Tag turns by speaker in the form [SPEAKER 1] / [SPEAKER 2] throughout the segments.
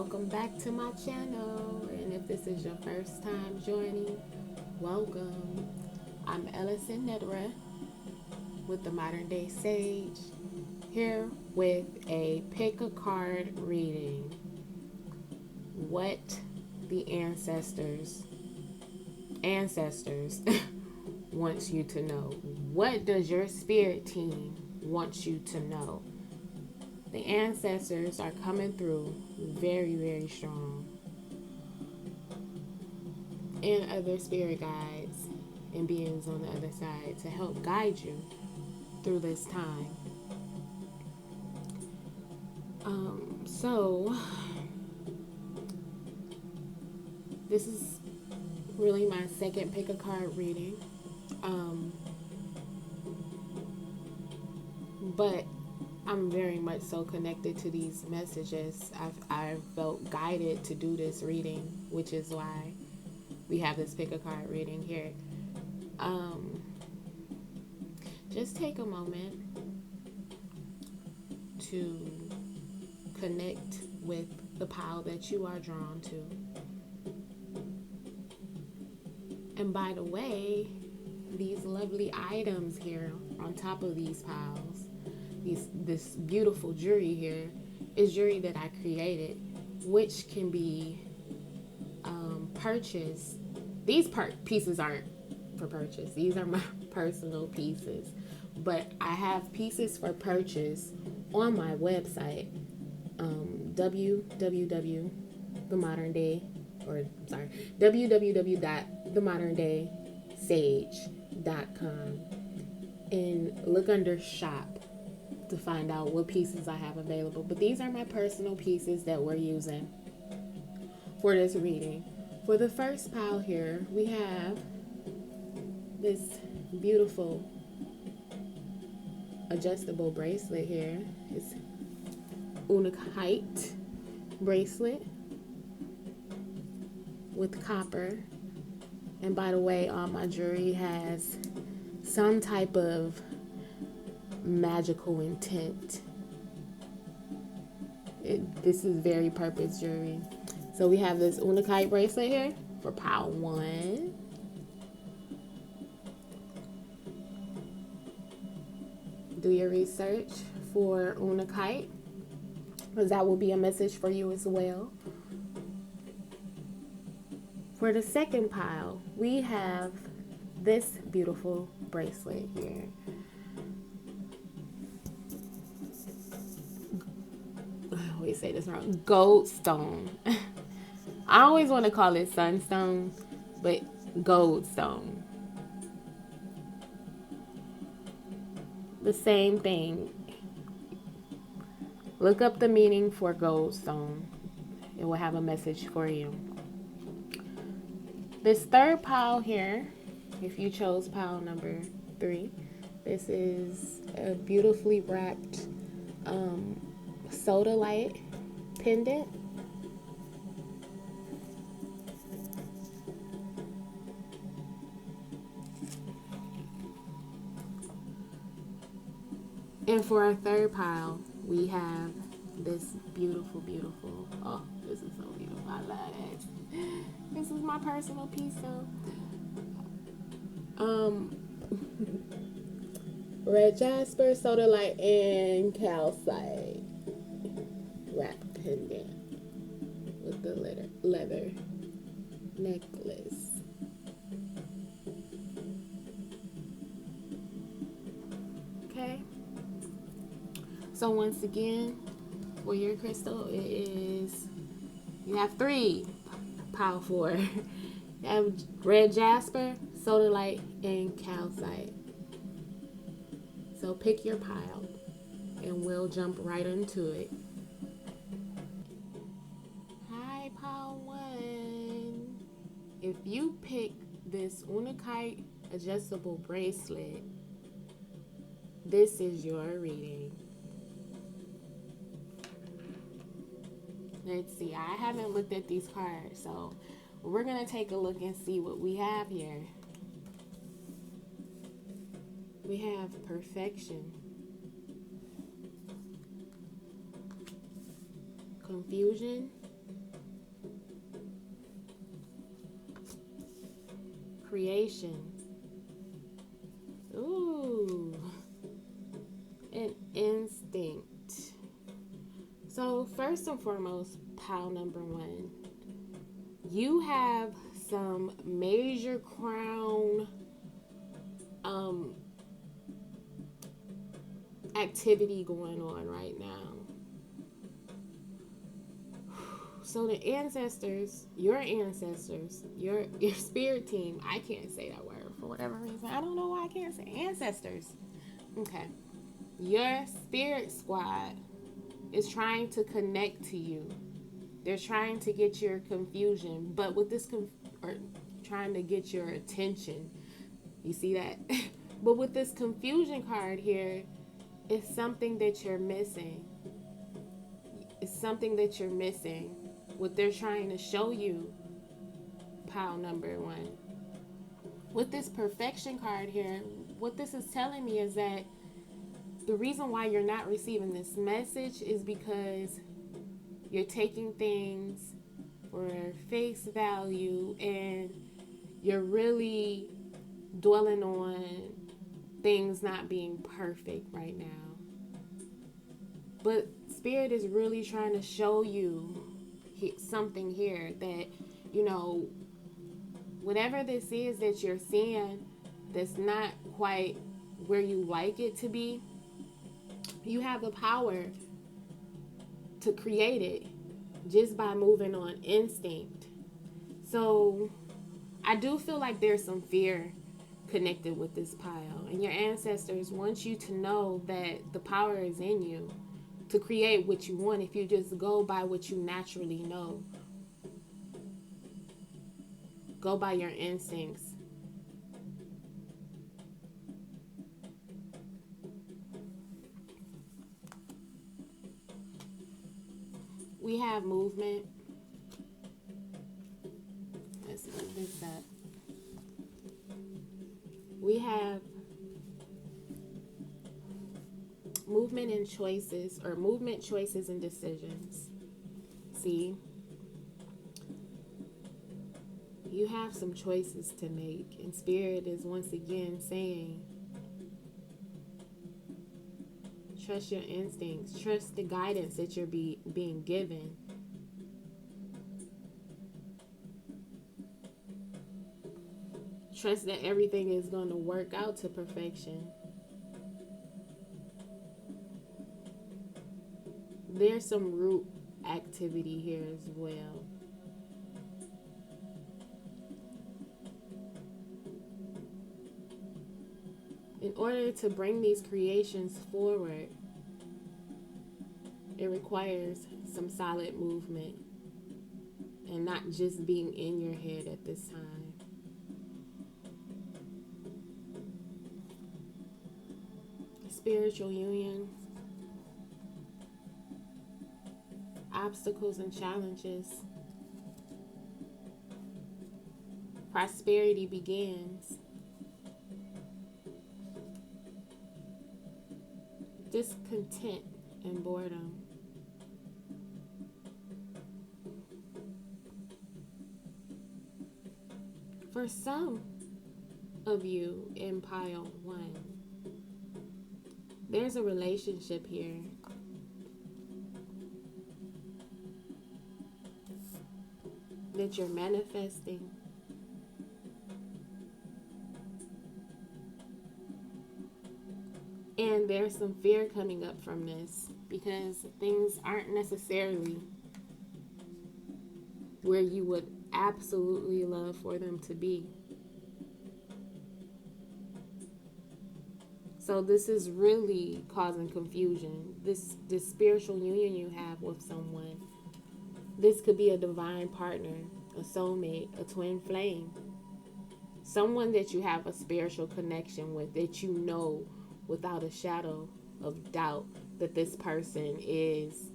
[SPEAKER 1] welcome back to my channel. And if this is your first time joining, welcome. I'm Elocin Ned'RAH with the Modern Day Sage, here with a pick a card reading. What the ancestors wants you to know. What does your spirit team want you to know? The ancestors are coming through very, very strong. And other spirit guides and beings on the other side to help guide you through this time. So this is really my second pick a card reading. But I'm very much so connected to these messages. I've felt guided to do this reading, which is why we have this pick a card reading here. Just take a moment to connect with the pile that you are drawn to. And by the way, these lovely items here on top of these piles, this beautiful jewelry here is jewelry that I created, which can be purchased. These pieces aren't for purchase. These are my personal pieces. But I have pieces for purchase on my website, www.themoderndaysage.com, and look under shop to find out what pieces I have available. But these are my personal pieces that we're using for this reading. For the first pile here, we have this beautiful adjustable bracelet here. It's Untitled bracelet with copper. And by the way, all my jewelry has some type of magical intent. This is very purpose jewelry. So we have this Untitled bracelet here for pile 1. Do your research for Untitled, because that will be a message for you as well. For the second pile, we have this beautiful bracelet here. I always say this wrong. Gold stone. I always want to call it sunstone, but gold stone. The same thing. Look up the meaning for gold stone. It will have a message for you. This third pile here, if you chose pile number 3, this is a beautifully wrapped soda light pendant. And for our third pile, we have this beautiful, oh, this is so beautiful. I love it. This is my personal piece, red jasper, soda light, and calcite wrapped pendant with the leather necklace. Okay. So once again, for your crystal, you have 3, pile 4. You have red jasper, soda light, and calcite. So pick your pile, and we'll jump right into it. Hi, pile 1. If you pick this Untitled adjustable bracelet, this is your reading. Let's see, I haven't looked at these cards, so we're going to take a look and see what we have here. We have perfection, confusion, creation. Ooh, an instinct. So first and foremost, pile number one, you have some major crown activity going on right now. So the ancestors, your spirit team, I can't say that word for whatever reason. I don't know why I can't say ancestors. Okay. Your spirit squad is trying to connect to you. They're trying to get your confusion, but with this or trying to get your attention. You see that? But with this confusion card here, it's something that you're missing. It's something that you're missing. What they're trying to show you, pile number one. With this perfection card here, what this is telling me is that the reason why you're not receiving this message is because you're taking things for face value and you're really dwelling on things not being perfect right now. But Spirit is really trying to show you something here that, whatever this is that you're seeing that's not quite where you like it to be, you have the power to create it just by moving on instinct. So I do feel like there's some fear connected with this pile, and your ancestors want you to know that the power is in you to create what you want if you just go by what you naturally know. Go by your instincts. We have movement. Let's move this up. We have movement and choices, or movement, choices, and decisions. See? You have some choices to make, and Spirit is once again saying, trust your instincts, trust the guidance that you're being given. Trust that everything is going to work out to perfection. There's some root activity here as well. In order to bring these creations forward, it requires some solid movement and not just being in your head at this time. Spiritual union, obstacles and challenges. Prosperity begins. Discontent and boredom. For some of you in pile one, there's a relationship here. That you're manifesting. And there's some fear coming up from this because things aren't necessarily where you would absolutely love for them to be. So this is really causing confusion. This spiritual union you have with someone. This could be a divine partner, a soulmate, a twin flame. Someone that you have a spiritual connection with, that you know without a shadow of doubt that this person is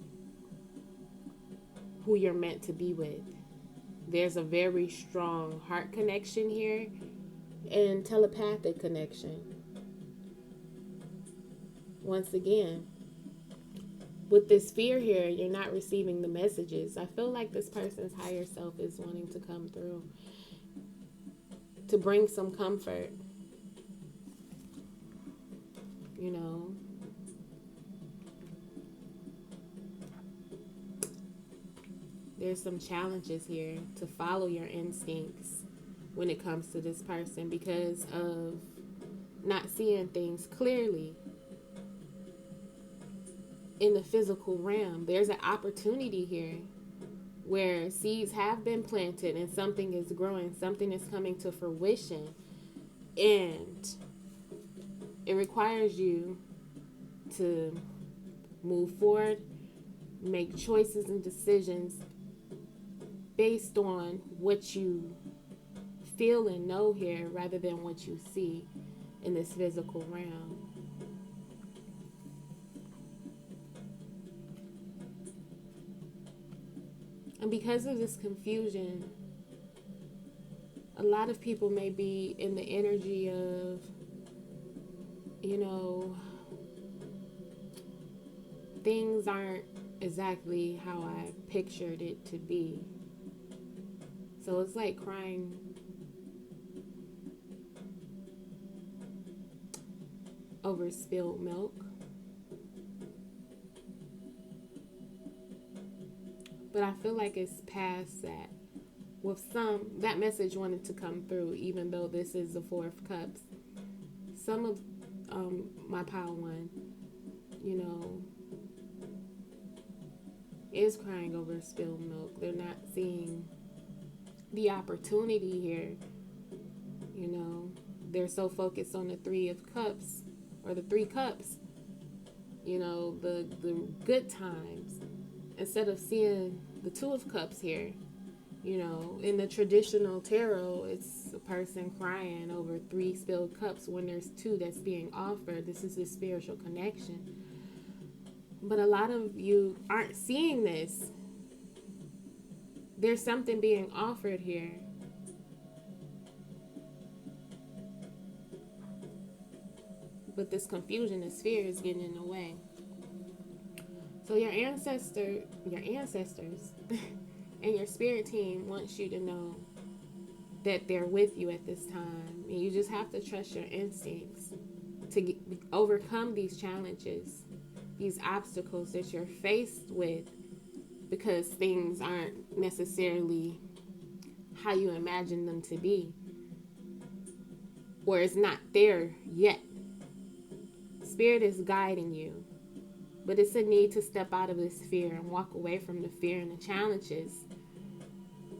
[SPEAKER 1] who you're meant to be with. There's a very strong heart connection here and telepathic connection. Once again, with this fear here, you're not receiving the messages. I feel like this person's higher self is wanting to come through. to bring some comfort. You know, there's some challenges here to follow your instincts when it comes to this person because of not seeing things clearly in the physical realm. There's an opportunity here where seeds have been planted and something is growing, something is coming to fruition, and it requires you to move forward, make choices and decisions based on what you feel and know here rather than what you see in this physical realm. And because of this confusion, a lot of people may be in the energy of, you know, things aren't exactly how I pictured it to be. So it's like crying over spilled milk. But I feel like it's past that. With some, that message wanted to come through, even though this is the Four of Cups. Some of my pile one, you know, is crying over spilled milk. They're not seeing the opportunity here. You know, they're so focused on the Three of Cups, or the Three Cups, you know, the good times, instead of seeing the Two of Cups here. You know, in the traditional tarot, it's a person crying over 3 spilled cups when there's 2 that's being offered. This is a spiritual connection. But a lot of you aren't seeing this. There's something being offered here. But this confusion, this fear is getting in the way. So your ancestors and your spirit team wants you to know that they're with you at this time. And you just have to trust your instincts to overcome these challenges, these obstacles that you're faced with, because things aren't necessarily how you imagine them to be, or it's not there yet. Spirit is guiding you, but it's a need to step out of this fear and walk away from the fear and the challenges.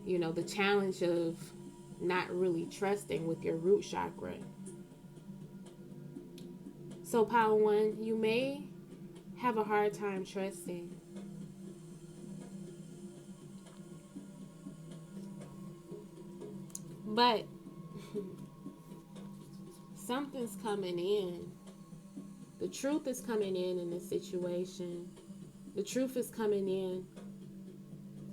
[SPEAKER 1] You know, the challenge of not really trusting with your root chakra. So, pile one, you may have a hard time trusting. But something's coming in. The truth is coming in this situation. The truth is coming in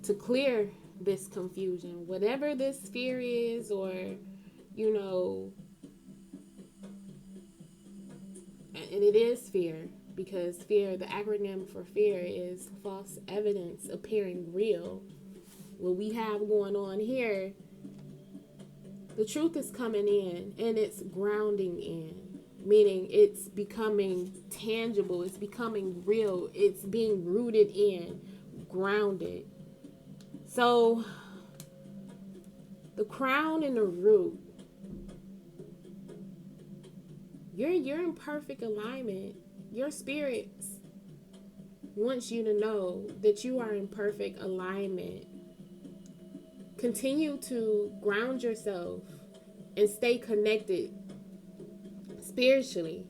[SPEAKER 1] to clear this confusion. Whatever this fear is, or, you know, and it is fear, because fear, the acronym for fear is false evidence appearing real. What we have going on here, the truth is coming in and it's grounding in. Meaning it's becoming tangible, it's becoming real, it's being rooted in, grounded. So, the crown and the root, you're in perfect alignment. Your spirits wants you to know that you are in perfect alignment. Continue to ground yourself and stay connected spiritually,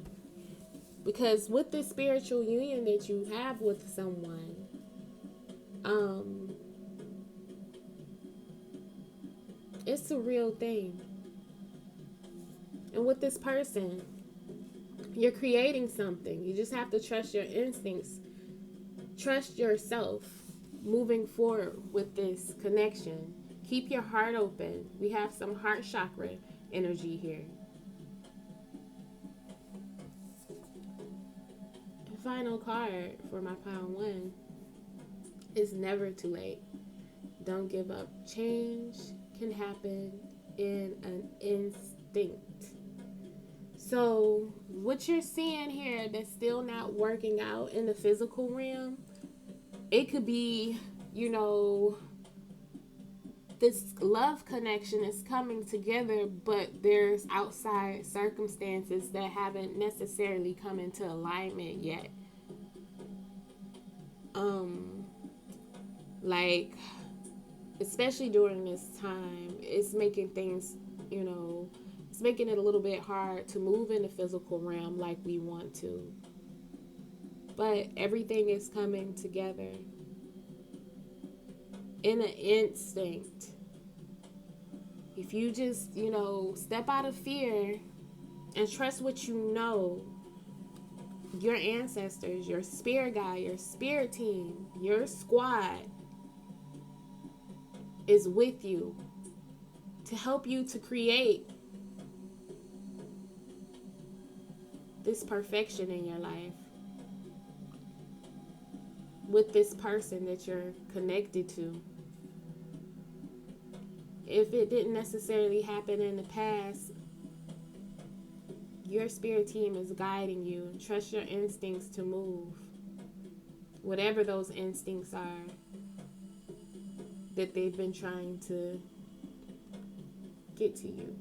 [SPEAKER 1] because with this spiritual union that you have with someone, it's a real thing. And with this person, you're creating something. You just have to trust your instincts, trust yourself moving forward with this connection. Keep your heart open. We have some heart chakra energy here. Final card for my pile one is never too late. Don't give up. Change can happen in an instinct. So what you're seeing here that's still not working out in the physical realm, it could be, this love connection is coming together, but there's outside circumstances that haven't necessarily come into alignment yet. Like, especially during this time, it's making things, it's making it a little bit hard to move in the physical realm like we want to. But everything is coming together in an instinct. If you just, step out of fear and trust what you know, your ancestors, your spirit guide, your spirit team, your squad is with you to help you to create this perfection in your life with this person that you're connected to. If it didn't necessarily happen in the past, your spirit team is guiding you. Trust your instincts to move. Whatever those instincts are that they've been trying to get to you.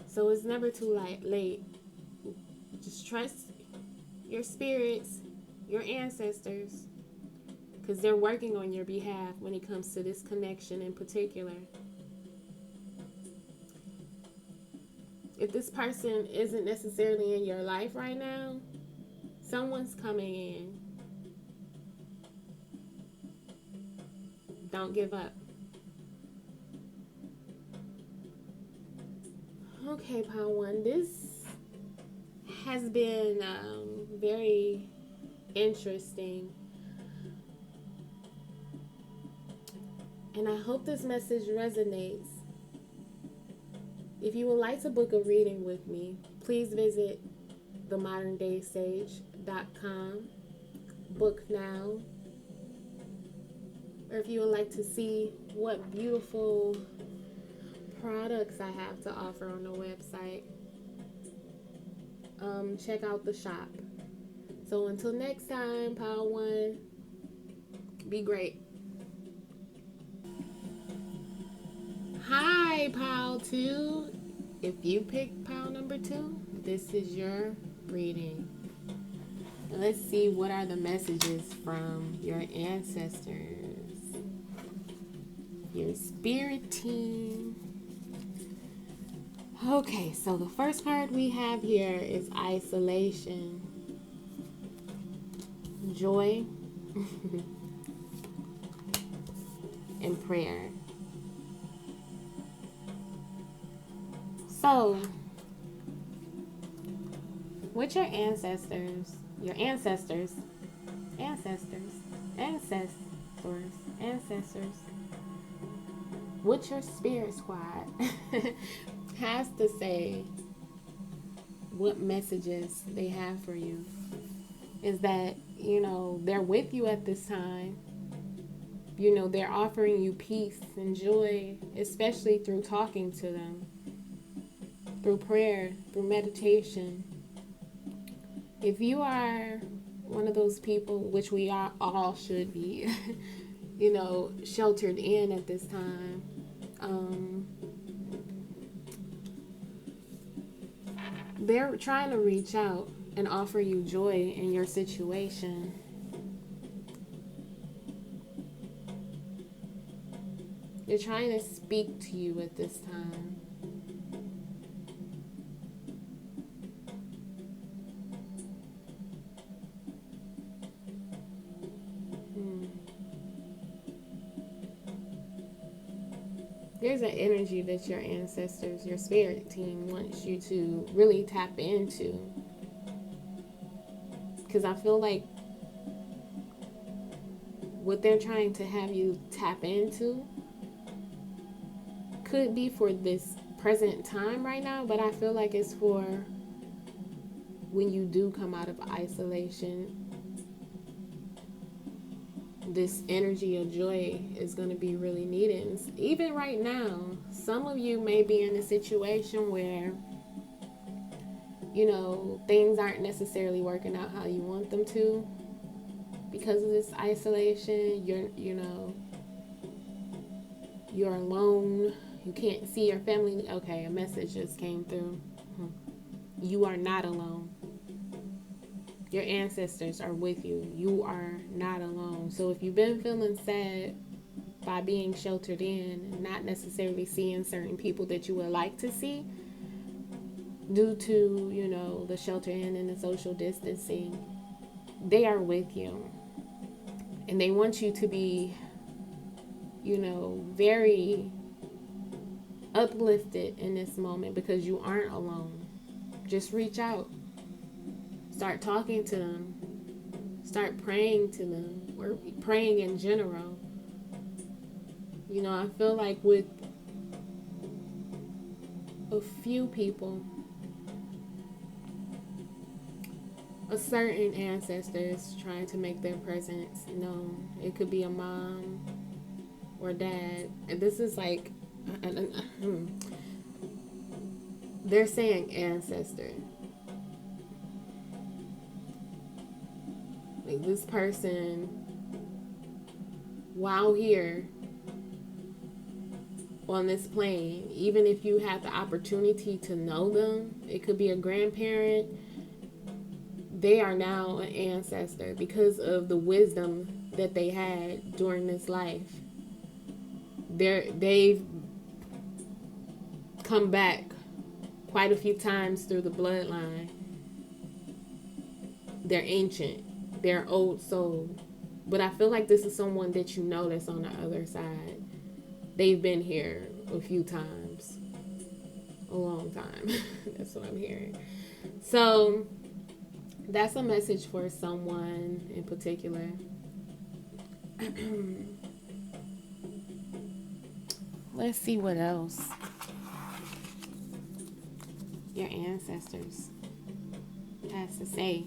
[SPEAKER 1] So it's never too late. Just trust your spirits, your ancestors, because they're working on your behalf when it comes to this connection in particular. If this person isn't necessarily in your life right now, someone's coming in. Don't give up. Okay, Pile 1, this has been very interesting. And I hope this message resonates. If you would like to book a reading with me, please visit themoderndaysage.com. Book now. Or if you would like to see what beautiful products I have to offer on the website, check out the shop. So until next time, Pile 1, be great. Hi, Pile 2. If you picked Pile number 2, this is your reading. Let's see, what are the messages from your ancestors, your spirit team. Okay, so the first card we have here is isolation, joy, and prayer. So, what your ancestors, what your spirit squad has to say, what messages they have for you, is that, they're with you at this time. They're offering you peace and joy, especially through talking to them, through prayer, through meditation. If you are one of those people, which we all should be, sheltered in at this time, they're trying to reach out and offer you joy in your situation. They're trying to speak to you at this time. There's an energy that your ancestors, your spirit team wants you to really tap into. Because I feel like what they're trying to have you tap into could be for this present time right now, but I feel like it's for when you do come out of isolation, this energy of joy is going to be really needed. And even right now, some of you may be in a situation where, you know, things aren't necessarily working out how you want them to because of this isolation. You're alone. You can't see your family. Okay, a message just came through. You are not alone. Your ancestors are with you. You are not alone. So if you've been feeling sad by being sheltered in and not necessarily seeing certain people that you would like to see due to, you know, the shelter in and the social distancing, they are with you. And they want you to be, you know, very uplifted in this moment because you aren't alone. Just reach out. Start talking to them. Start praying to them. Or praying in general. You know, I feel like with a few people, a certain ancestors trying to make their presence known. It could be a mom or dad. And this is like, they're saying ancestor. Like this person, while here on this plane, even if you have the opportunity to know them, it could be a grandparent, they are now an ancestor because of the wisdom that they had during this life. They've come back quite a few times through the bloodline. They're ancient. They're old soul. But I feel like this is someone that you know that's on the other side. They've been here a few times. A long time. That's what I'm hearing. So that's a message for someone in particular. Let's see what else your ancestors has to say.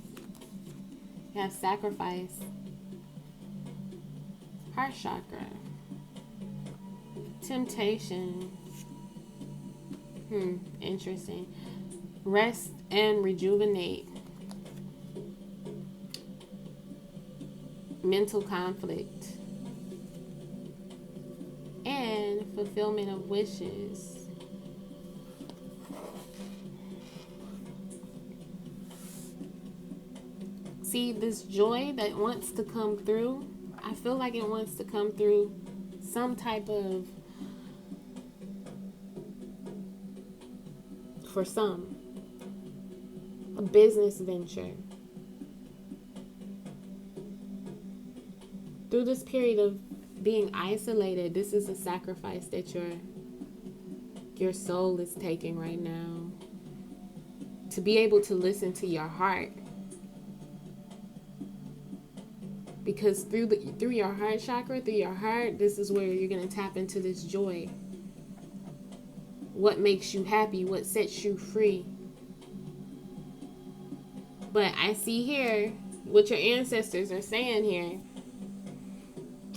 [SPEAKER 1] You have sacrifice, heart chakra, temptation. Interesting. Rest and rejuvenate. Mental conflict. And fulfillment of wishes. See, this joy that wants to come through, I feel like it wants to come through some type of, for some, a business venture. Through this period of being isolated, this is a sacrifice that your soul is taking right now. To be able to listen to your heart. Because through your heart chakra, through your heart, this is where you're going to tap into this joy. What makes you happy? What sets you free? But I see here, what your ancestors are saying here,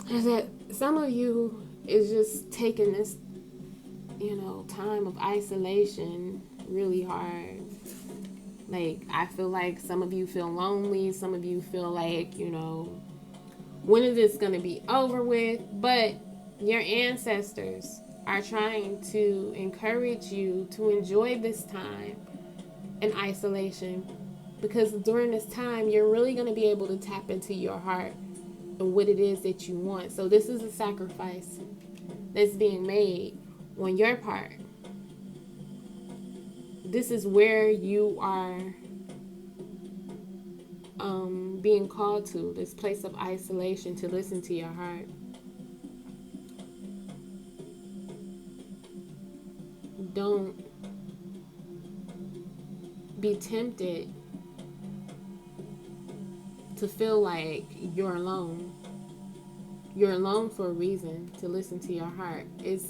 [SPEAKER 1] is that some of you is just taking this, time of isolation really hard. Like, I feel like some of you feel lonely. Some of you feel like, when is this going to be over with? But your ancestors are trying to encourage you to enjoy this time in isolation, because during this time, you're really going to be able to tap into your heart and what it is that you want. So this is a sacrifice that's being made on your part. This is where you are being called to, this place of isolation, to listen to your heart. Don't be tempted to feel like you're alone. You're alone for a reason, to listen to your heart. It's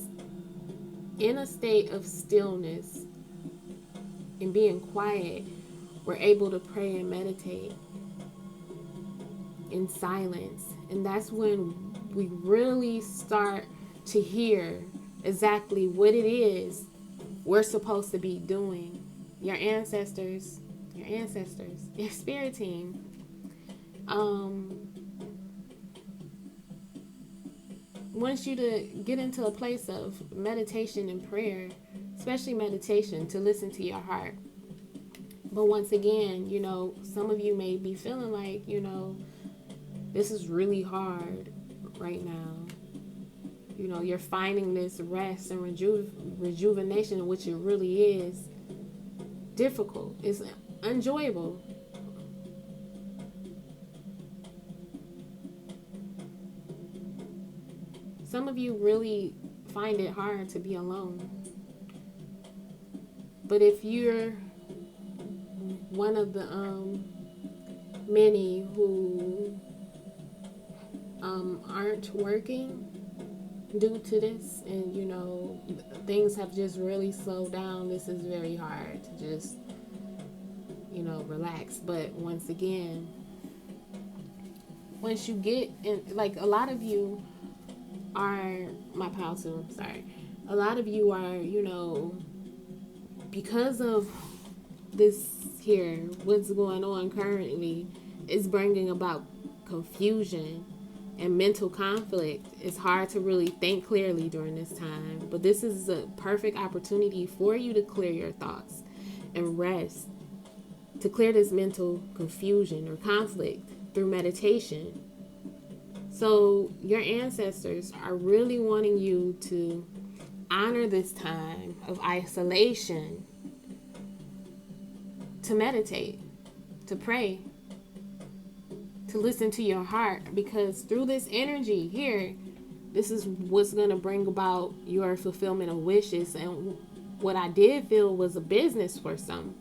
[SPEAKER 1] in a state of stillness and being quiet. We're able to pray and meditate in silence And that's when we really start to hear exactly what it is we're supposed to be doing. Your ancestors, your spirit team, wants you to get into a place of meditation and prayer, especially meditation, to listen to your heart. But once again, some of you may be feeling like, this is really hard right now. You're finding this rest and rejuvenation, which it really is difficult. It's enjoyable. Some of you really find it hard to be alone. But if you're one of the many who aren't working due to this, and things have just really slowed down, this is very hard to just relax. But once again, once you get in, like, a lot of you are my pal too, sorry, a lot of you are, because of this here, what's going on currently is bringing about confusion and mental conflict. It's hard to really think clearly during this time, but this is a perfect opportunity for you to clear your thoughts and rest, to clear this mental confusion or conflict through meditation. So your ancestors are really wanting you to honor this time of isolation, to meditate, to pray, to listen to your heart, because through this energy here, this is what's going to bring about your fulfillment of wishes. And what I did feel was a business for some,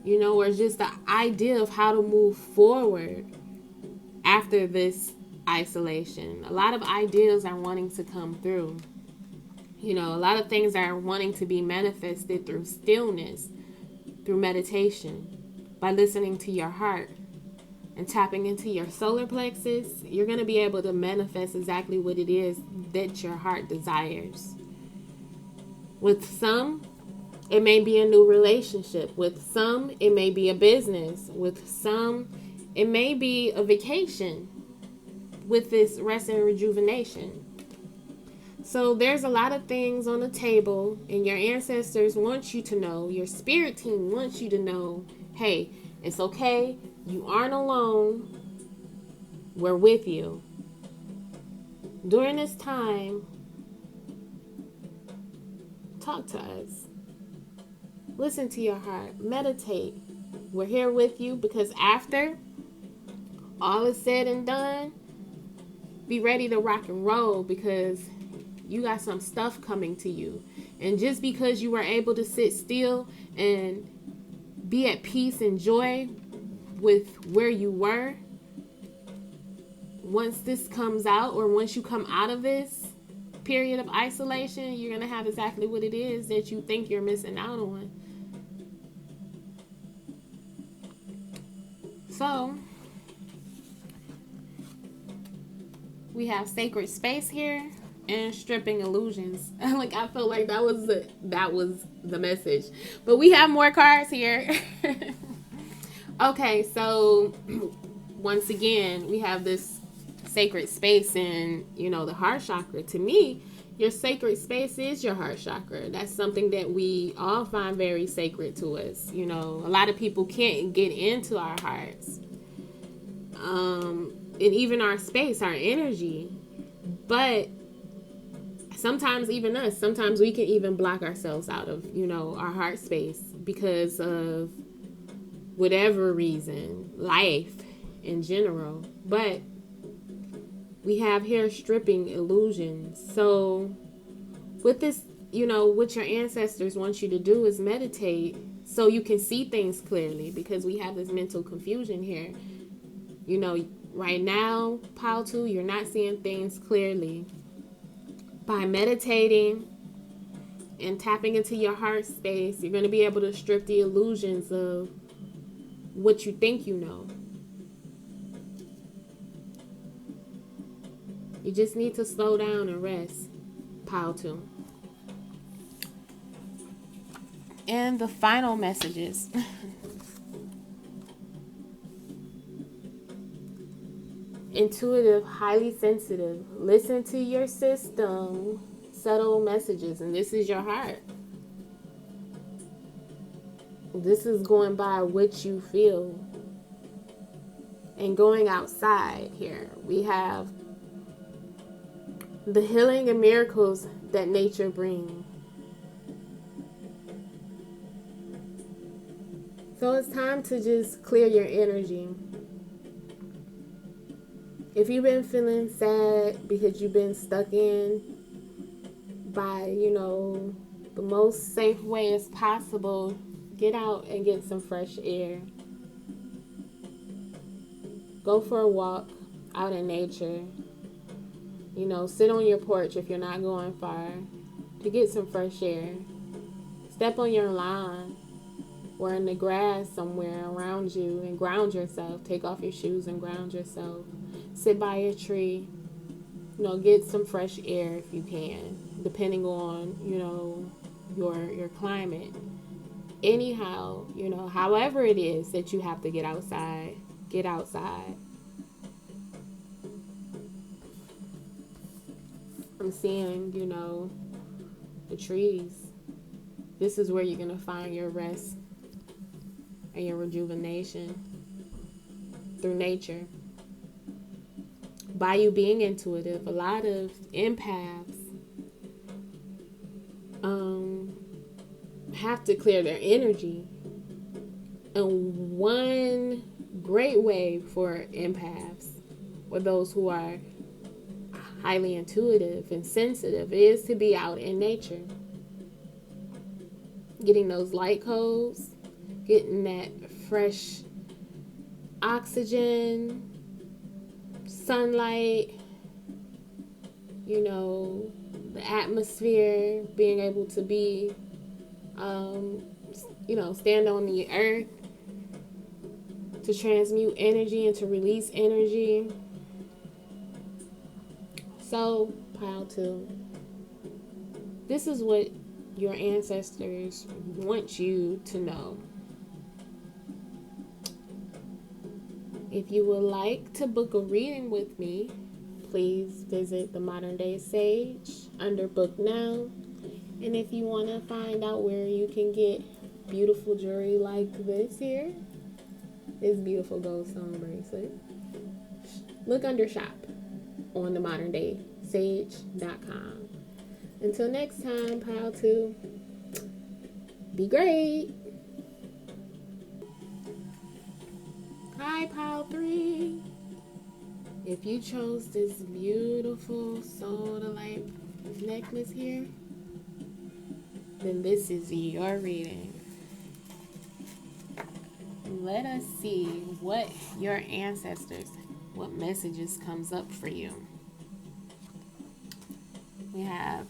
[SPEAKER 1] or just the idea of how to move forward after this isolation. A lot of ideas are wanting to come through. A lot of things are wanting to be manifested through stillness, through meditation, by listening to your heart and tapping into your solar plexus. You're going to be able to manifest exactly what it is that your heart desires. With some, it may be a new relationship. With some, it may be a business. With some, it may be a vacation with this rest and rejuvenation. So there's a lot of things on the table, and your ancestors want you to know, your spirit team wants you to know, hey, it's okay. You aren't alone. We're with you. During this time, talk to us. Listen to your heart. Meditate. We're here with you, because after all is said and done, be ready to rock and roll, because you got some stuff coming to you. And just because you were able to sit still and be at peace and joy with where you were, once this comes out, or once you come out of this period of isolation, you're going to have exactly what it is that you think you're missing out on. So we have sacred space here and stripping illusions. Like, I felt like that was the message. But we have more cards here. Okay, so once again, we have this sacred space in, the heart chakra. To me, your sacred space is your heart chakra. That's something that we all find very sacred to us. A lot of people can't get into our hearts. And even our space, our energy. But sometimes even us, sometimes we can even block ourselves out of, our heart space because of whatever reason, life in general. But we have here stripping illusions. So with this, what your ancestors want you to do is meditate so you can see things clearly, because we have this mental confusion here. Right now, Pile 2, you're not seeing things clearly. By meditating and tapping into your heart space, you're going to be able to strip the illusions of what you think you know. You just need to slow down and rest. Pile 2. And the final messages. Intuitive, highly sensitive. Listen to your system. Subtle messages. And this is your heart. This is going by what you feel. And going outside here, we have the healing and miracles that nature brings. So it's time to just clear your energy. If you've been feeling sad because you've been stuck in by, the most safe way as possible, get out and get some fresh air. Go for a walk out in nature. Sit on your porch if you're not going far to get some fresh air. Step on your lawn or in the grass somewhere around you and ground yourself. Take off your shoes and ground yourself. Sit by a tree. Get some fresh air if you can, depending on, your climate. Anyhow, however it is that you have to get outside, get outside. I'm seeing, the trees. This is where you're going to find your rest and your rejuvenation through nature. By you being intuitive, a lot of empaths have to clear their energy. And one great way for empaths, or those who are highly intuitive and sensitive, is to be out in nature. Getting those light codes, getting that fresh oxygen, sunlight, the atmosphere, being able to be, stand on the earth to transmute energy and to release energy. So, pile 2. This is what your ancestors want you to know. If you would like to book a reading with me, please visit The Modern Day Sage under Book Now. And if you want to find out where you can get beautiful jewelry like this here, this beautiful gold stone bracelet, look under Shop on themoderndaysage.com. Until next time, pile 2, be great. Hi, pile 3. If you chose this beautiful soul to light necklace here, then this is your reading. Let us see what your ancestors, what messages comes up for you. We have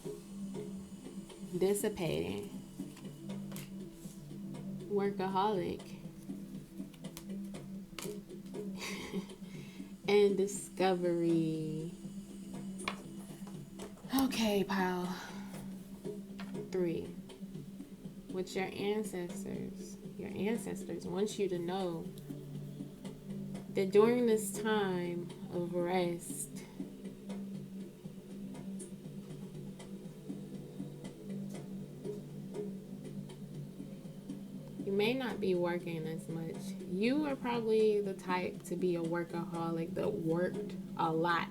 [SPEAKER 1] dissipating, workaholic, and discovery. Okay, pile 3. What your ancestors want you to know that during this time of rest, you may not be working as much. You are probably the type to be a workaholic that worked a lot.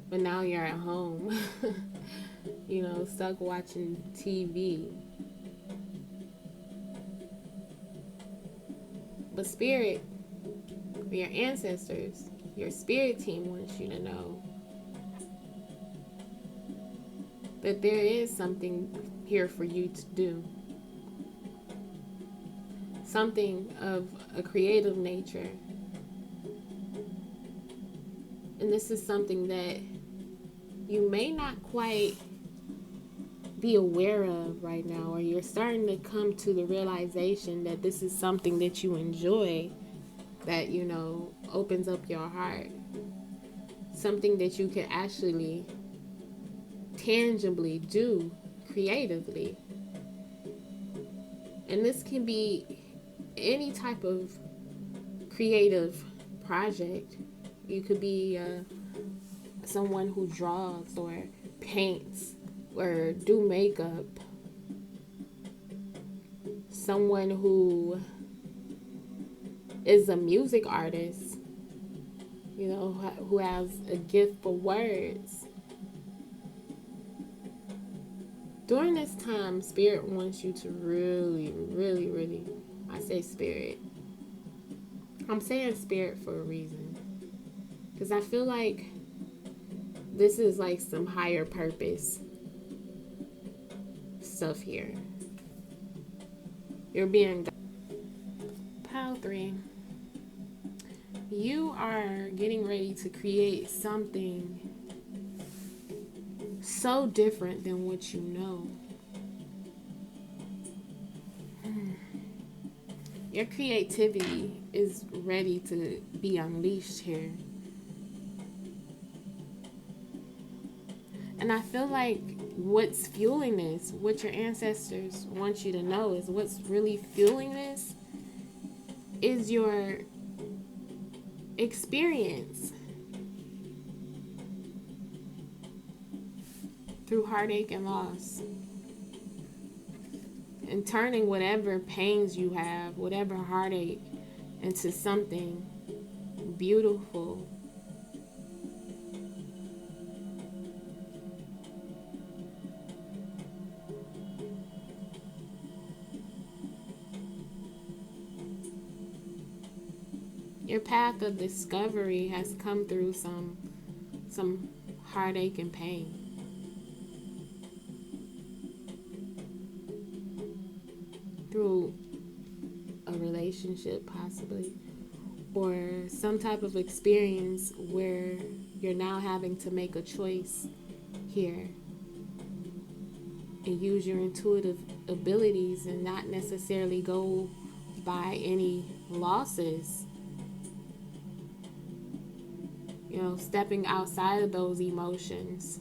[SPEAKER 1] But now you're at home, stuck watching TV. But spirit, or your ancestors, your spirit team wants you to know that there is something here for you to do. Something of a creative nature. And this is something that you may not quite be aware of right now, or you're starting to come to the realization that this is something that you enjoy, that, opens up your heart. Something that you can actually tangibly do creatively. And this can be any type of creative project. You could be someone who draws or paints or do makeup. Someone who is a music artist, who has a gift for words. During this time, Spirit wants you to really, really, really, I say Spirit. I'm saying Spirit for a reason. Because I feel like this is like some higher purpose stuff here. You're being... Pile 3. You are getting ready to create something so different than what you know. Your creativity is ready to be unleashed here. And I feel like what's fueling this, what your ancestors want you to know is what's really fueling this is your experience through heartache and loss, and turning whatever pains you have, whatever heartache, into something beautiful. Your path of discovery has come through some heartache and pain. Through a relationship, possibly, or some type of experience where you're now having to make a choice here and use your intuitive abilities and not necessarily go by any losses. Stepping outside of those emotions.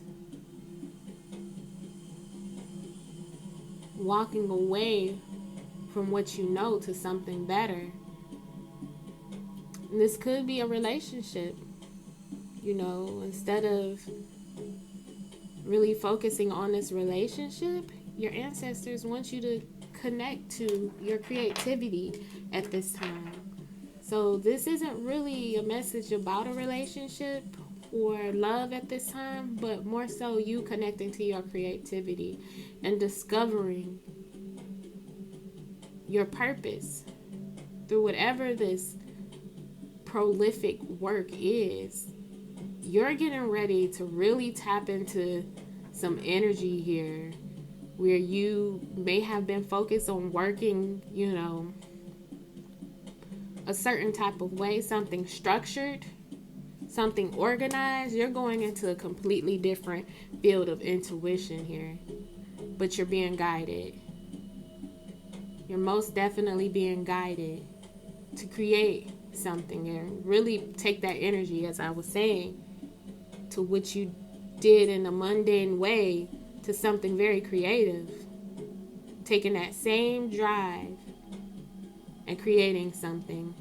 [SPEAKER 1] Walking away from what you know to something better. And this could be a relationship. Instead of really focusing on this relationship, your ancestors want you to connect to your creativity at this time. So this isn't really a message about a relationship or love at this time, but more so you connecting to your creativity and discovering your purpose through whatever this prolific work is. You're getting ready to really tap into some energy here where you may have been focused on working, a certain type of way, something structured, something organized. You're going into a completely different field of intuition here, but you're being guided. You're most definitely being guided to create something and really take that energy, as I was saying, to what you did in a mundane way to something very creative. Taking that same drive and creating something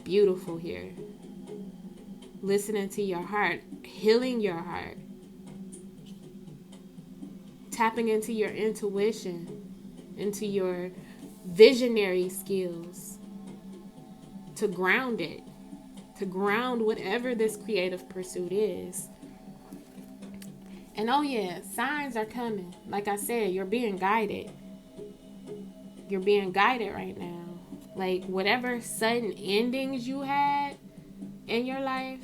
[SPEAKER 1] beautiful here. Listening to your heart, healing your heart, tapping into your intuition, into your visionary skills, to ground it, to ground whatever this creative pursuit is. And oh yeah, signs are coming. Like I said, you're being guided. You're being guided right now. Like whatever sudden endings you had in your life,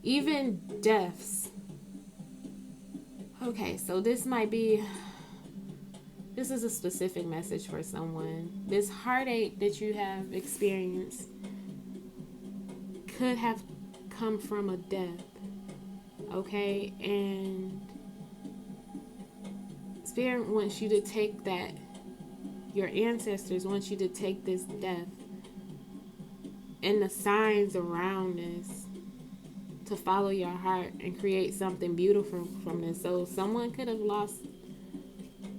[SPEAKER 1] even deaths. Okay, so this is a specific message for someone. This heartache that you have experienced could have come from a death. Okay, and Spirit wants you to take that. Your ancestors want you to take this death and the signs around this to follow your heart and create something beautiful from this. So someone could have lost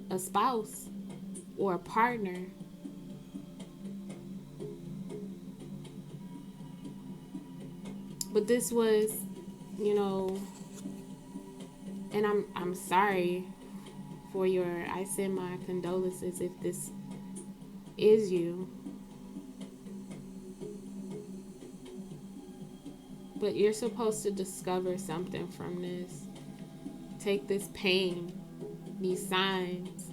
[SPEAKER 1] a spouse or a partner. But this was, and I'm sorry for I send my condolences if this is you. But you're supposed to discover something from this. Take this pain, these signs,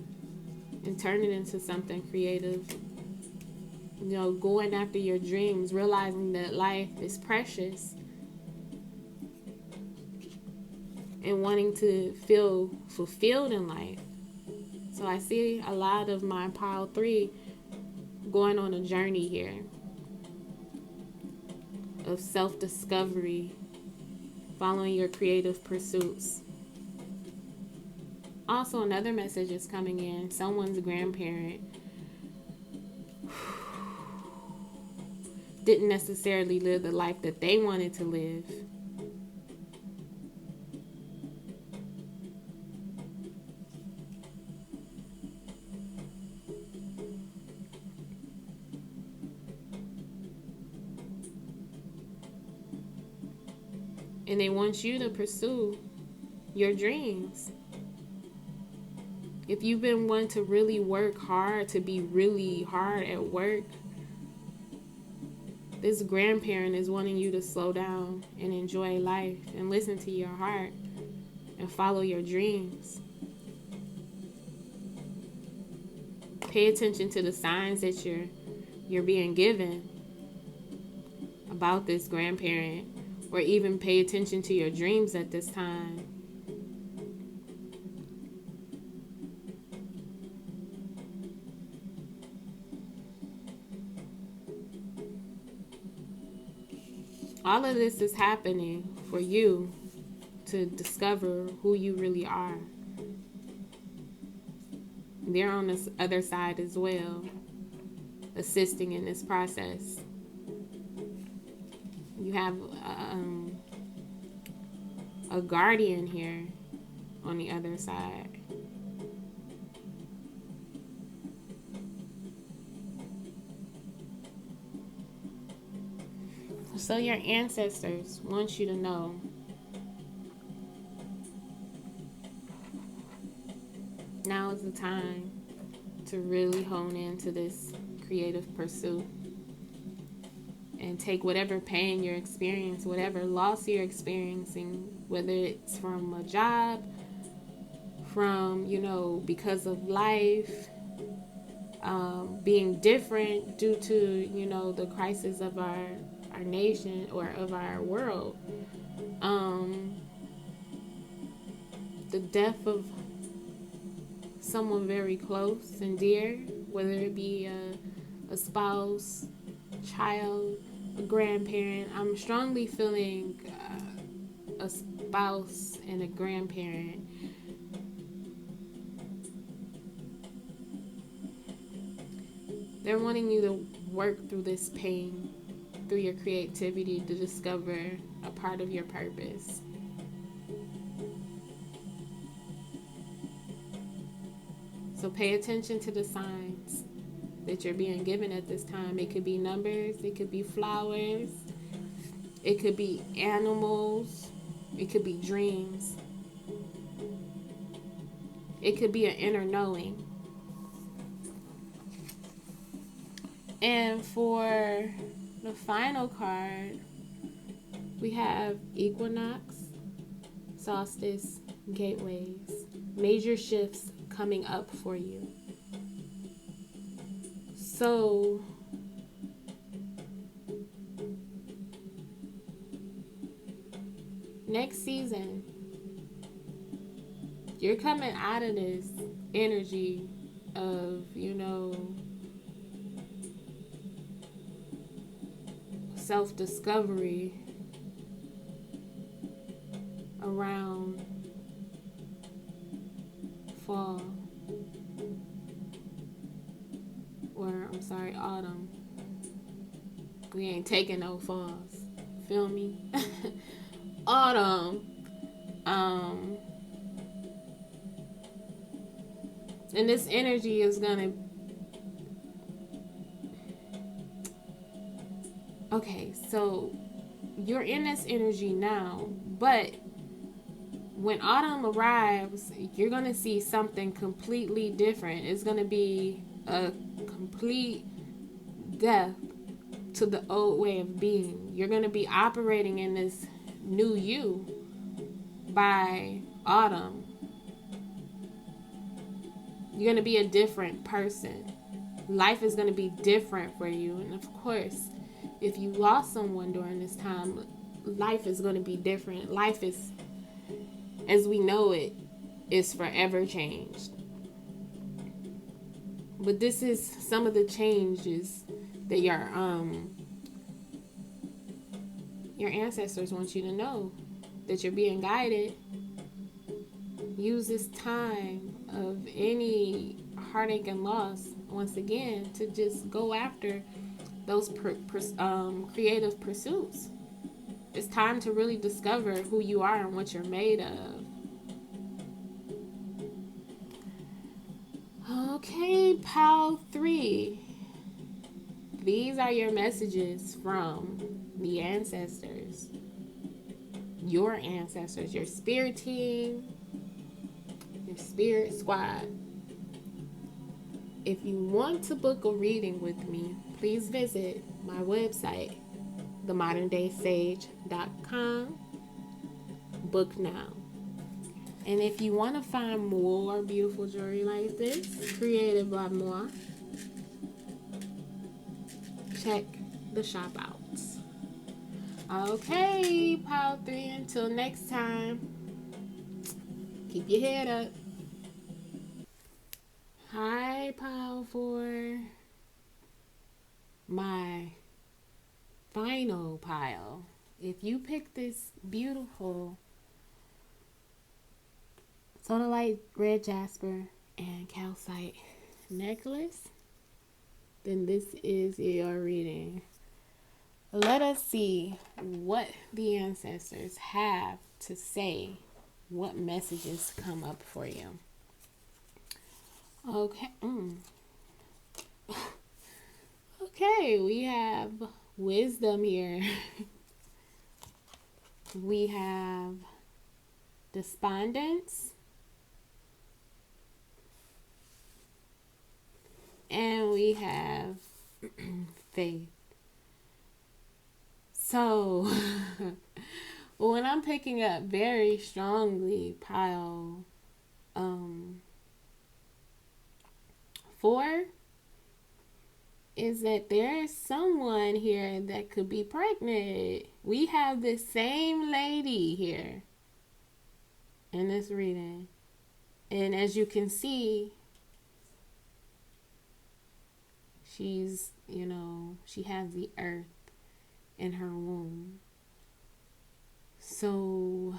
[SPEAKER 1] and turn it into something creative. Going after your dreams, realizing that life is precious, and wanting to feel fulfilled in life. So I see a lot of my pile 3 going on a journey here of self-discovery, following your creative pursuits. Also, another message is coming in. Someone's grandparent didn't necessarily live the life that they wanted to live. And they want you to pursue your dreams. If you've been one to really work hard, to be really hard at work, this grandparent is wanting you to slow down and enjoy life and listen to your heart and follow your dreams. Pay attention to the signs that you're being given about this grandparent, or even pay attention to your dreams at this time. All of this is happening for you to discover who you really are. They're on this other side as well, assisting in this process. You have a guardian here on the other side. So your ancestors want you to know now is the time to really hone into this creative pursuit and take whatever pain you're experiencing, whatever loss you're experiencing, whether it's from a job, from, because of life, being different due to, the crisis of our nation or of our world, the death of someone very close and dear, whether it be a spouse, child, a grandparent. I'm strongly feeling a spouse and a grandparent. They're wanting you to work through this pain, through your creativity, to discover a part of your purpose. So pay attention to the signs that you're being given at this time. It could be numbers, it could be flowers, it could be animals, it could be dreams, it could be an inner knowing. And for the final card, we have equinox, solstice, gateways, major shifts coming up for you. So next season, you're coming out of this energy of, self-discovery around fall, or autumn. We ain't taking no falls. Feel me? Autumn. And this energy is gonna. Okay, so you're in this energy now, but when autumn arrives, you're gonna see something completely different. It's gonna be a complete death to the old way of being. You're gonna be operating in this new you by autumn. You're going to be a different person. Life is going to be different for you. And of course, if you lost someone during this time, life is going to be different. Life is, as we know it, is forever changed. But this is some of the changes that your ancestors want you to know, that you're being guided. Use this time of any heartache and loss once again to just go after those creative pursuits. It's time to really discover who you are and what you're made of. Okay, pile 3. These are your messages from the ancestors. Your ancestors, your spirit team, your spirit squad. If you want to book a reading with me, please visit my website, themoderndaysage.com. Book now. And if you want to find more beautiful jewelry like this, created by moi, check the shop out. Okay, pile 3, until next time, keep your head up. Hi, pile 4. My final pile. If you pick this beautiful sodalite red jasper and calcite necklace, then this is your reading. Let us see what the ancestors have to say, what messages come up for you. Okay. Okay, we have wisdom here. We have despondence. And we have faith. So, when I'm picking up very strongly pile 4, is that there is someone here that could be pregnant. We have this same lady here in this reading. And as you can see, she's, she has the earth in her womb. So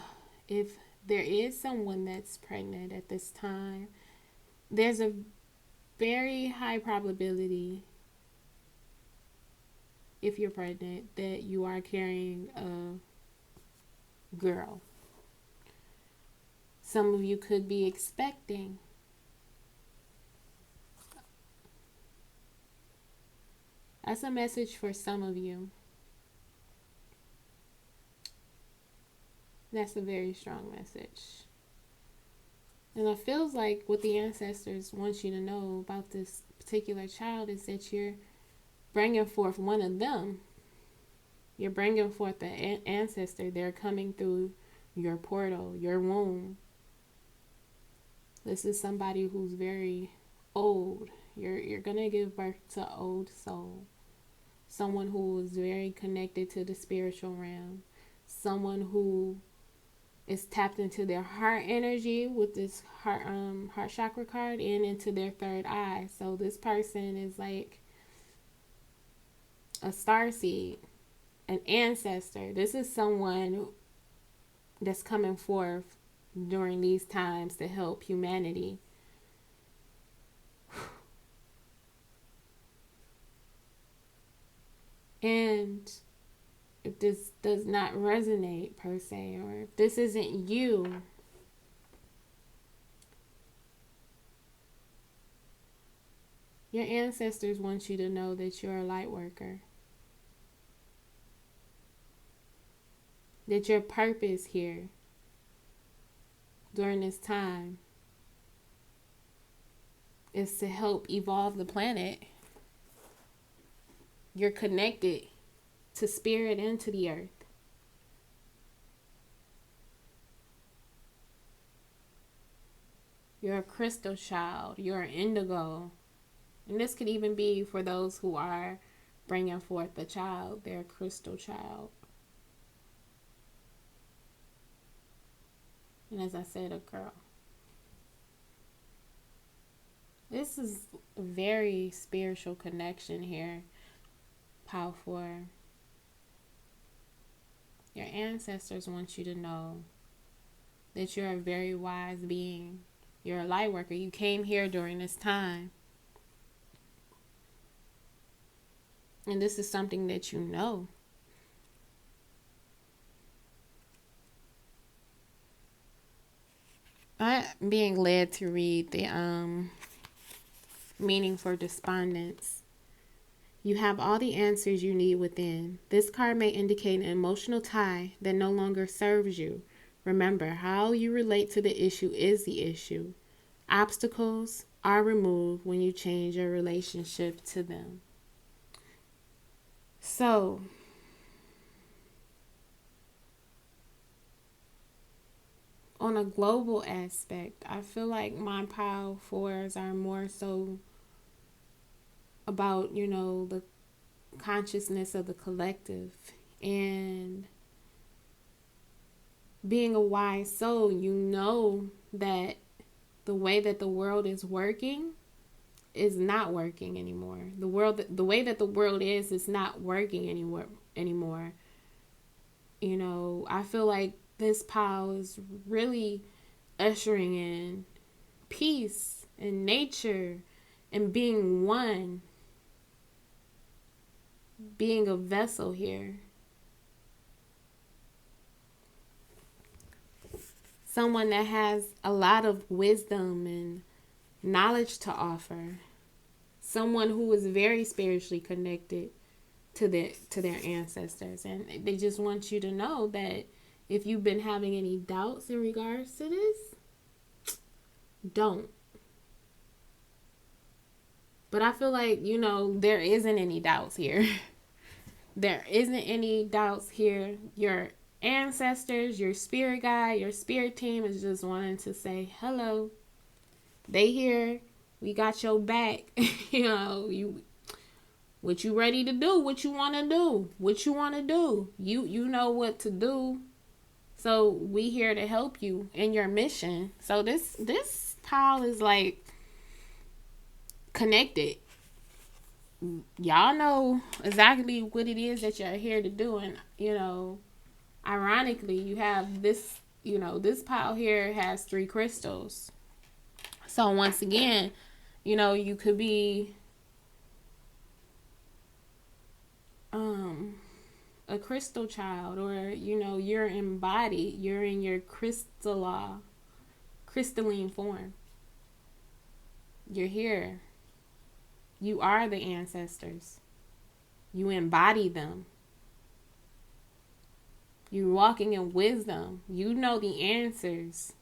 [SPEAKER 1] if there is someone that's pregnant at this time, there's a very high probability, if you're pregnant, that you are carrying a girl. Some of you could be expecting. That's a message for some of you. That's a very strong message. And it feels like what the ancestors want you to know about this particular child is that you're bringing forth one of them. You're bringing forth the ancestor. They're coming through your portal, your womb. This is somebody who's very old. You're going to give birth to an old soul. Someone who is very connected to the spiritual realm. Someone who is tapped into their heart energy with this heart chakra card and into their third eye. So this person is like a starseed, an ancestor. This is someone that's coming forth during these times to help humanity. And if this does not resonate per se, or if this isn't you, your ancestors want you to know that you're a light worker. That your purpose here during this time is to help evolve the planet. You're connected to spirit and to the earth. You're a crystal child. You're an indigo. And this could even be for those who are bringing forth a child. They're a crystal child. And as I said, a girl. This is a very spiritual connection here. Powerful. Your ancestors want you to know that you're a very wise being. You're a light worker. You came here during this time. And this is something that you know. I'm being led to read the meaning for despondence. You have all the answers you need within. This card may indicate an emotional tie that no longer serves you. Remember, how you relate to the issue is the issue. Obstacles are removed when you change your relationship to them. So, on a global aspect, I feel like my pile fours are more so about, the consciousness of the collective. And being a wise soul, you know that the way that the world is working is not working anymore. The way that the world is not working anymore. I feel like this pile is really ushering in peace and nature and being one, being a vessel here. Someone that has a lot of wisdom and knowledge to offer. Someone who is very spiritually connected to their ancestors. And they just want you to know that if you've been having any doubts in regards to this, don't. But I feel like, there isn't any doubts here. There isn't any doubts here. Your ancestors, your spirit guide, your spirit team is just wanting to say hello. They here. We got your back. What you ready to do, what you want to do. You know what to do. So we here to help you in your mission. So this pile is like connected. Y'all know exactly what it is that you're here to do. And, ironically, you have this, this pile here has 3 crystals. So once again, you could be a crystal child, or you're embodied, you're in your crystalline form. You're here. You are the ancestors. You embody them. You're walking in wisdom. You know the answers.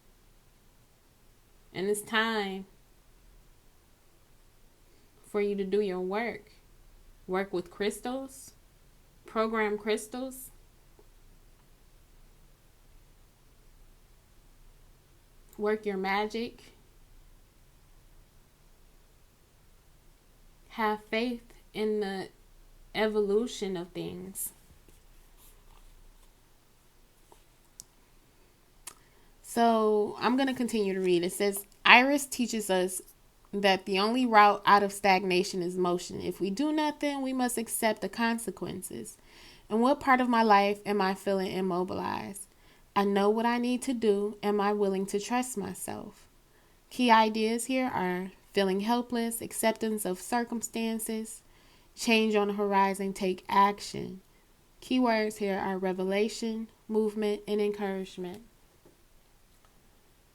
[SPEAKER 1] And it's time for you to do your work. Work with crystals. Program crystals. Work your magic. Have faith in the evolution of things. So I'm going to continue to read. It says, Iris teaches us that the only route out of stagnation is motion. If we do nothing, we must accept the consequences. In what part of my life am I feeling immobilized? I know what I need to do. Am I willing to trust myself? Key ideas here are feeling helpless, acceptance of circumstances, Change on the horizon, take action. Keywords here are revelation, movement, and encouragement.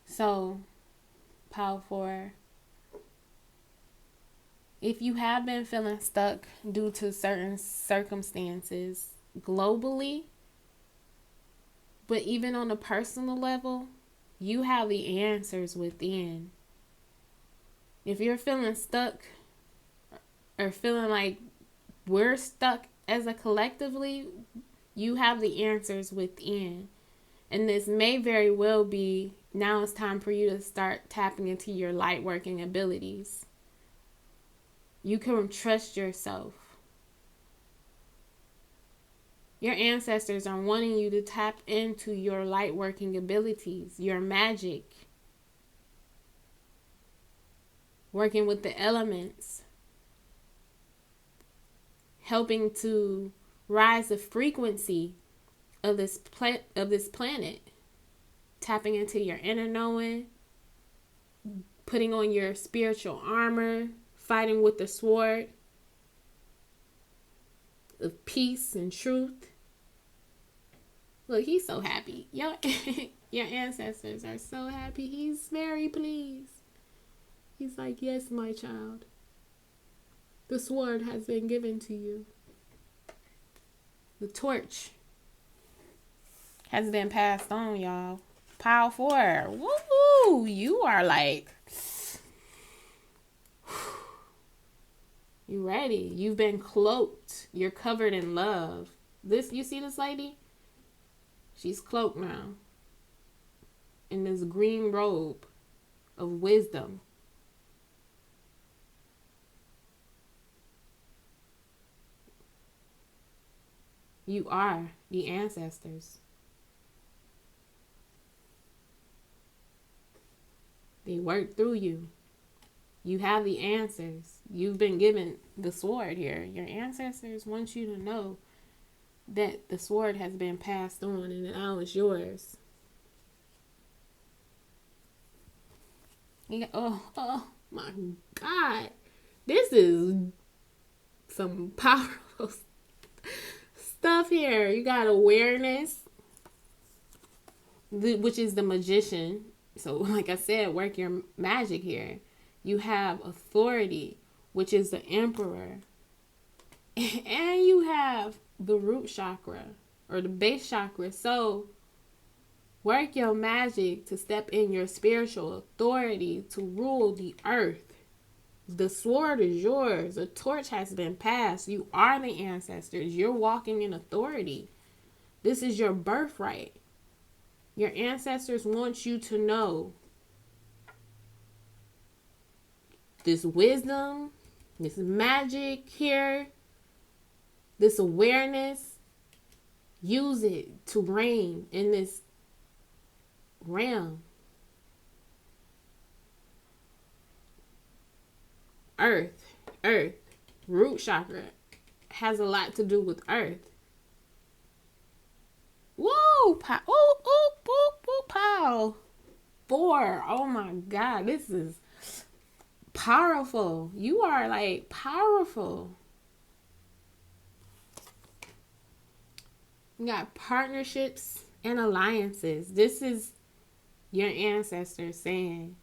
[SPEAKER 1] So, pile 4. If you have been feeling stuck due to certain circumstances globally, but even on a personal level, you have the answers within. If you're feeling stuck or feeling like we're stuck as a collectively, you have the answers within. And this may very well be, now it's time for you to start tapping into your light working abilities. You can trust yourself. Your ancestors are wanting you to tap into your light working abilities, your magic, working with the elements, helping to rise the frequency of this planet, tapping into your inner knowing, putting on your spiritual armor, fighting with the sword of peace and truth. Look, he's so happy. Your ancestors are so happy. He's very pleased. He's like, yes, my child. The sword has been given to you. The torch has been passed on, y'all. Pile 4. Woo-hoo! You are like, you ready. You've been cloaked. You're covered in love. You see this lady? She's cloaked now in this green robe of wisdom. You are the ancestors. They work through you. You have the answers. You've been given the sword here. Your ancestors want you to know that the sword has been passed on and now it's yours. Oh my God. This is some powerful stuff here. You got awareness, which is the magician. So like I said, work your magic here. You have authority, which is the emperor. And you have the root chakra or the base chakra. So work your magic to step in your spiritual authority to rule the earth. The sword is yours. The torch has been passed. You are the ancestors. You're walking in authority. This is your birthright. Your ancestors want you to know this wisdom, this magic here, this awareness. Use it to reign in this realm. Earth, root chakra has a lot to do with earth. Whoa, pow, pow. 4. Oh my God, this is powerful. You are like powerful. You got partnerships and alliances. This is your ancestors saying,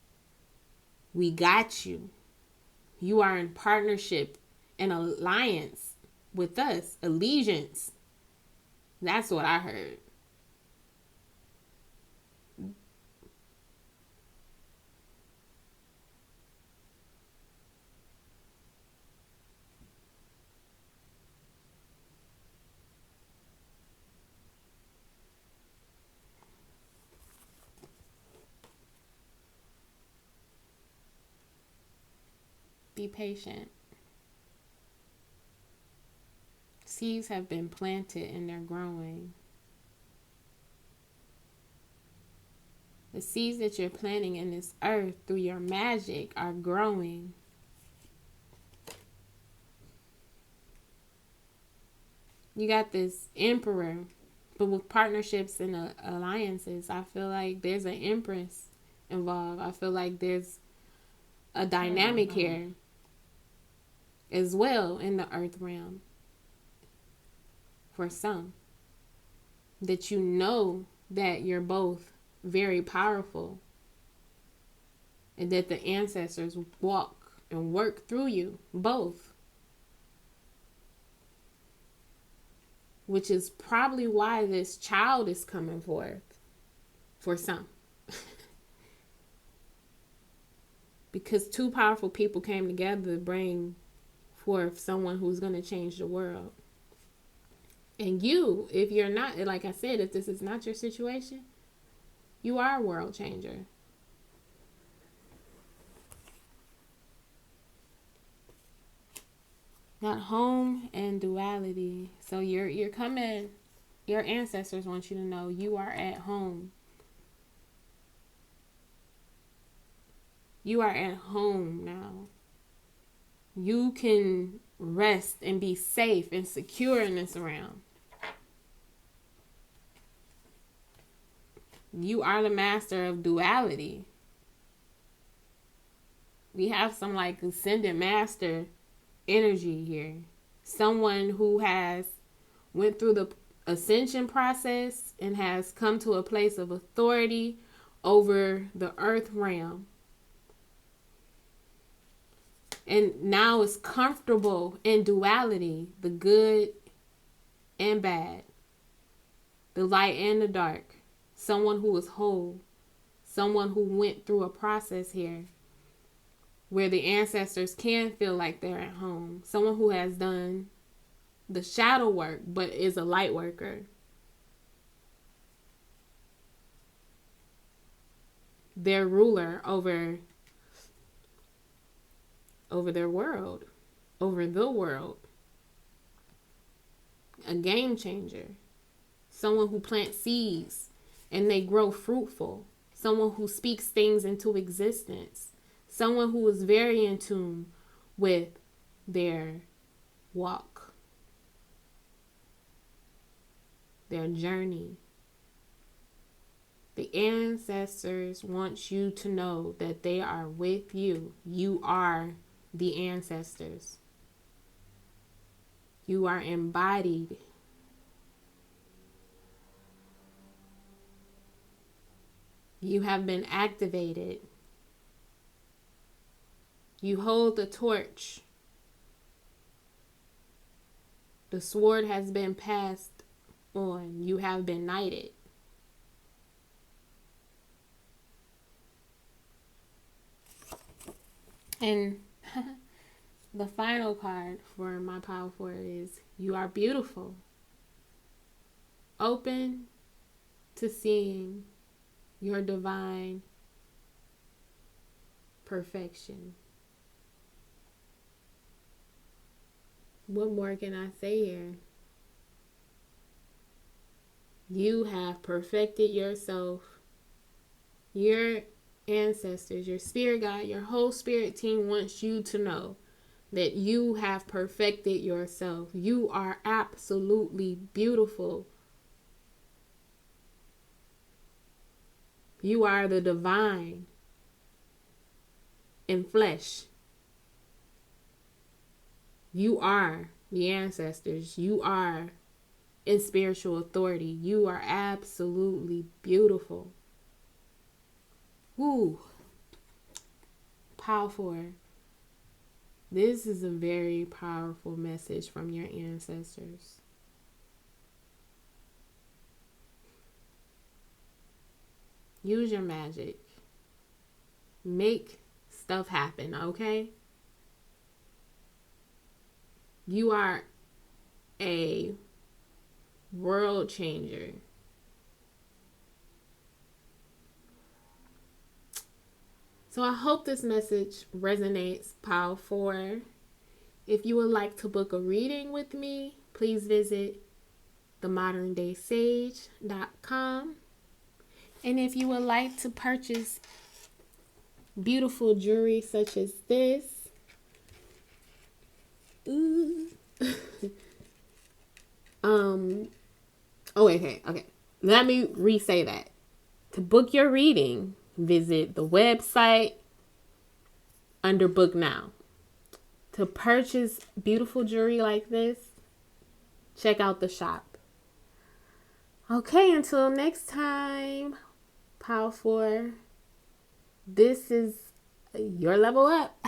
[SPEAKER 1] we got you. You are in partnership and alliance with us. Allegiance. That's what I heard. Be patient. Seeds have been planted and they're growing. The seeds that you're planting in this earth through your magic are growing. You got this emperor, but with partnerships and alliances, I feel like there's an empress involved. I feel like there's a dynamic here. as well in the earth realm for some. That you know that you're both very powerful and that the ancestors walk and work through you both. Which is probably why this child is coming forth for some. Because two powerful people came together to bring forth someone who's going to change the world. And you, if you're not, like I said, if this is not your situation, you are a world changer. Got home and duality. So you're coming, your ancestors want you to know you are at home. You are at home now. You can rest and be safe and secure in this realm. You are the master of duality. We have some like ascended master energy here. Someone who has went through the ascension process and has come to a place of authority over the earth realm. And now is comfortable in duality, the good and bad, the light and the dark. Someone who is whole, someone who went through a process here where the ancestors can feel like they're at home. Someone who has done the shadow work but is a light worker. They're ruler over their world, over the world. A game changer. Someone who plants seeds and they grow fruitful. Someone who speaks things into existence. Someone who is very in tune with their walk, their journey. The ancestors want you to know that they are with you. You are the ancestors. You are embodied. You have been activated. You hold the torch. The sword has been passed on. You have been knighted. And the final card for my power forward is you are beautiful. Open to seeing your divine perfection. What more can I say here? You have perfected yourself. Your ancestors, your spirit guide, your whole spirit team wants you to know that you have perfected yourself. You are absolutely beautiful. You are the divine in flesh. You are the ancestors. You are in spiritual authority. You are absolutely beautiful. Woo. Powerful. This is a very powerful message from your ancestors. Use your magic. Make stuff happen, okay? You are a world changer. So I hope this message resonates, Pile 4. If you would like to book a reading with me, please visit themoderndaysage.com. And if you would like to purchase beautiful jewelry such as this, okay. Let me re-say that. To book your reading, visit the website under Book Now. to purchase beautiful jewelry like this, check out the shop. Okay, until next time, Power 4, this is your level up.